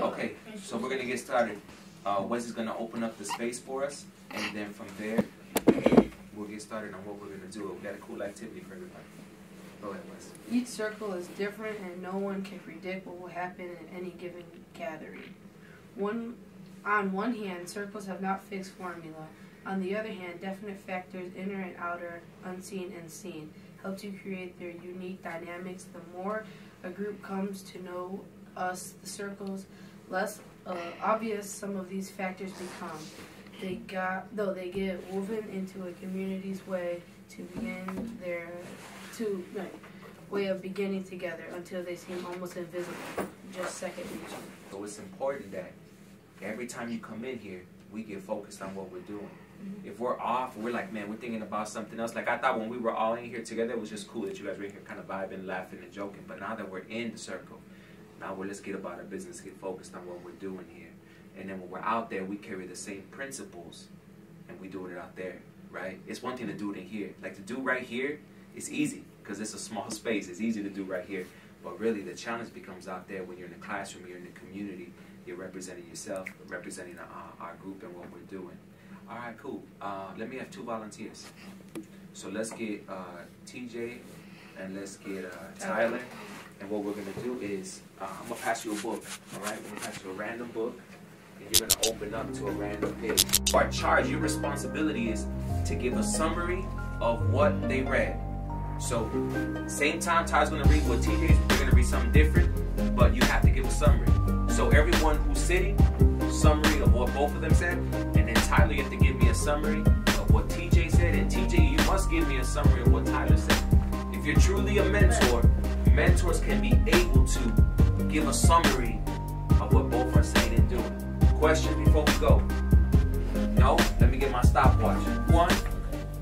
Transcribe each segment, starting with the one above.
Okay, so we're gonna get started. Wes is gonna open up the space for us, and then from there, we'll get started on what we're gonna do. We got a cool activity for everybody. Go ahead, Wes. Each circle is different, and no one can predict what will happen in any given gathering. On one hand, circles have not fixed formula. On the other hand, definite factors, inner and outer, unseen and seen, help to create their unique dynamics. The more a group comes to know us, the circles, less obvious some of these factors become. They get woven into a community's way to begin their way of beginning together until they seem almost invisible, just second nature. So it's important that every time you come in here, we get focused on what we're doing. If we're off, we're like, man, we're thinking about something else. Like I thought when we were all in here together, it was just cool that you guys were in here kind of vibing, laughing, and joking. But now that we're in the circle, now let's get about our business, get focused on what we're doing here. And then when we're out there, we carry the same principles, and we do it out there, right? It's one thing to do it in here. Like to do right here, it's easy because it's a small space. It's easy to do right here. But really, the challenge becomes out there when you're in the classroom, you're in the community, you're representing yourself, representing our group and what we're doing. All right, cool. Let me have 2 volunteers. So let's get TJ and let's get Tyler. And what we're going to do is, I'm going to pass you a book, all right? I'm going to pass you a random book, and you're going to open up to a random page. Our charge, your responsibility is to give a summary of what they read. So, same time, Tyler's going to read what TJ's, we're going to read something different, but you have to give a summary. So everyone who's sitting, summary of what both of them said, and then Tyler, you have to give me a summary of what TJ said, and TJ, you must give me a summary of what Tyler said. If you're truly a mentor, mentors can be able to give a summary of what both are saying and doing. Question before we go? No? Let me get my stopwatch. 1,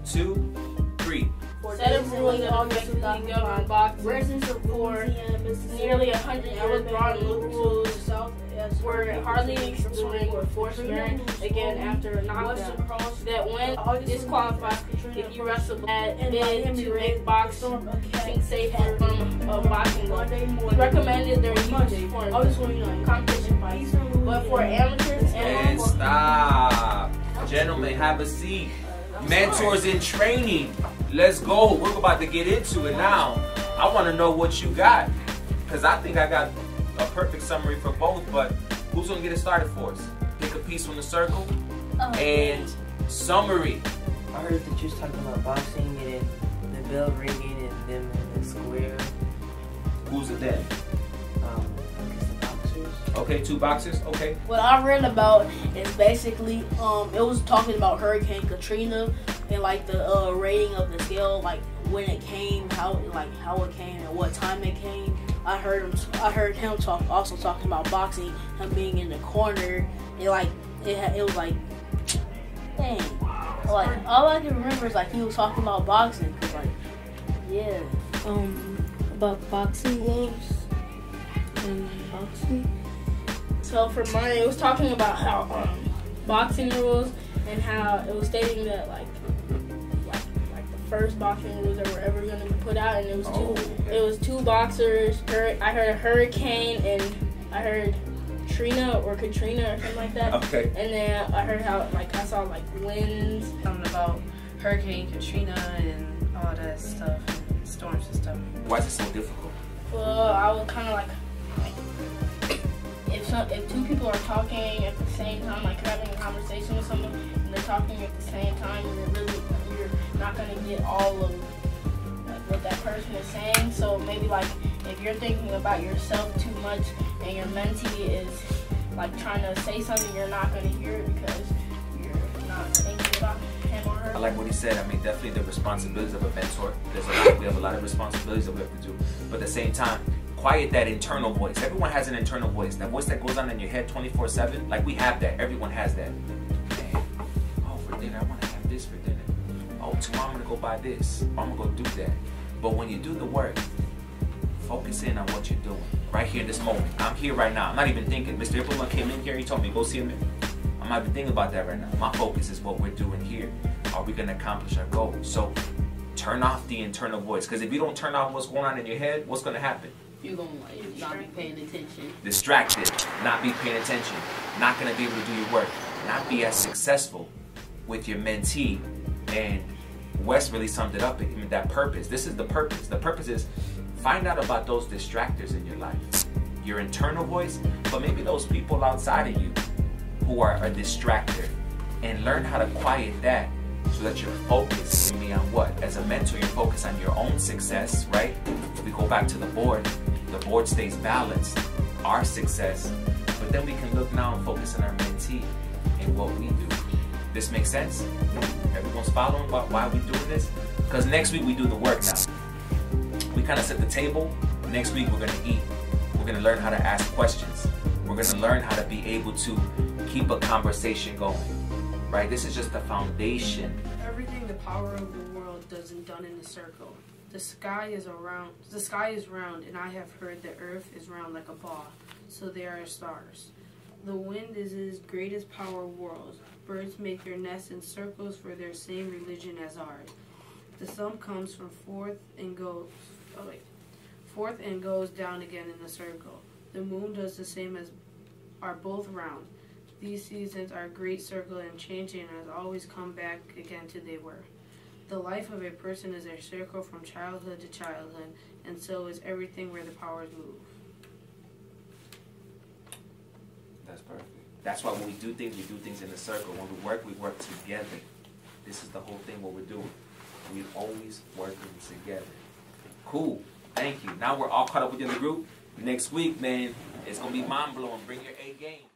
2, 3. Set of rules that obviously govern boxing for nearly 100 years. Broad rules were hardly during force bearing again after a knockdown. That when disqualified if you wrestle and bid to make boxing safer from boxing law. He recommended their use for competition fights, but for amateurs and stop. Gentlemen, have a seat. Mentors in training. Let's go. We're about to get into it now. I want to know what you got, because I think I got a perfect summary for both, but who's going to get it started for us? Pick a piece from the circle and summary. I heard that you was talking about boxing and then the bell ringing and them in the square. Who's it then? I guess the boxers. Okay, 2 boxers. Okay. What I read about is basically, it was talking about Hurricane Katrina and like the rating of the scale, like when it came, how it came, and what time it came. I heard him also talking about boxing, him being in the corner. It was like, dang. Like all I can remember is like he was talking about boxing, cause like, yeah. About boxing gloves and boxing. So for mine, it was talking about how boxing rules and how it was stating that like the first boxing rules that were ever going to be put out, and it was two boxers. I heard Hurricane and I heard Trina or Katrina or something like that. Okay. And then I heard how I saw winds. Something about Hurricane Katrina and all that stuff, and storms and stuff. Why is it so difficult? Well, I was kind of like if 2 people are talking at the same time, like having a conversation with someone, and they're talking at the same time, you're not gonna get all of what that person is saying. So maybe if you're thinking about yourself too much and your mentee is trying to say something, you're not gonna hear it because you're not thinking about him or her. I like what he said. I mean, definitely the responsibilities of a mentor. We have a lot of responsibilities that we have to do, but at the same time, quiet that internal voice. Everyone has an internal voice. That voice that goes on in your head 24/7. Like we have that. Everyone has that. Man, oh, for dinner, I want to have this for dinner. Oh, tomorrow I'm gonna go buy this. I'm gonna go do that. But when you do the work, focus in on what you're doing. Right here, this moment. I'm here right now. I'm not even thinking. Mr. Ipperman came in here. He told me go see him. I'm not even thinking about that right now. My focus is what we're doing here. Are we gonna accomplish our goal? So turn off the internal voice. Because if you don't turn off what's going on in your head, what's gonna happen? You're gonna like not be paying attention. Distracted, not be paying attention, not gonna be able to do your work, not be as successful with your mentee. And Wes really summed it up in that purpose. This is the purpose. The purpose is find out about those distractors in your life. Your internal voice, but maybe those people outside of you who are a distractor, and learn how to quiet that so that your focus can be on what? As a mentor, you're focused on your own success, right? If we go back to the board stays balanced, our success, but then we can look now and focus on our mentee and what we do. This makes sense? Everyone's following why we're doing this? Because next week we do the work now. We kind of set the table. Next week we're going to eat. We're going to learn how to ask questions. We're going to learn how to be able to keep a conversation going, right? This is just the foundation. Everything the power of the world isn't done in a circle. The sky is round, and I have heard the earth is round like a ball, so there are stars. The wind is his greatest power world. Birds make their nests in circles for their same religion as ours. The sun comes from forth and goes down again in a circle. The moon does the same as are both round. These seasons are a great circle and changing and always come back again to they were. The life of a person is a circle from childhood to childhood, and so is everything where the powers move. That's perfect. That's why when we do things in a circle. When we work together. This is the whole thing what we're doing. We're always working together. Cool. Thank you. Now we're all caught up within the group. Next week, man, it's going to be mind-blowing. Bring your A game.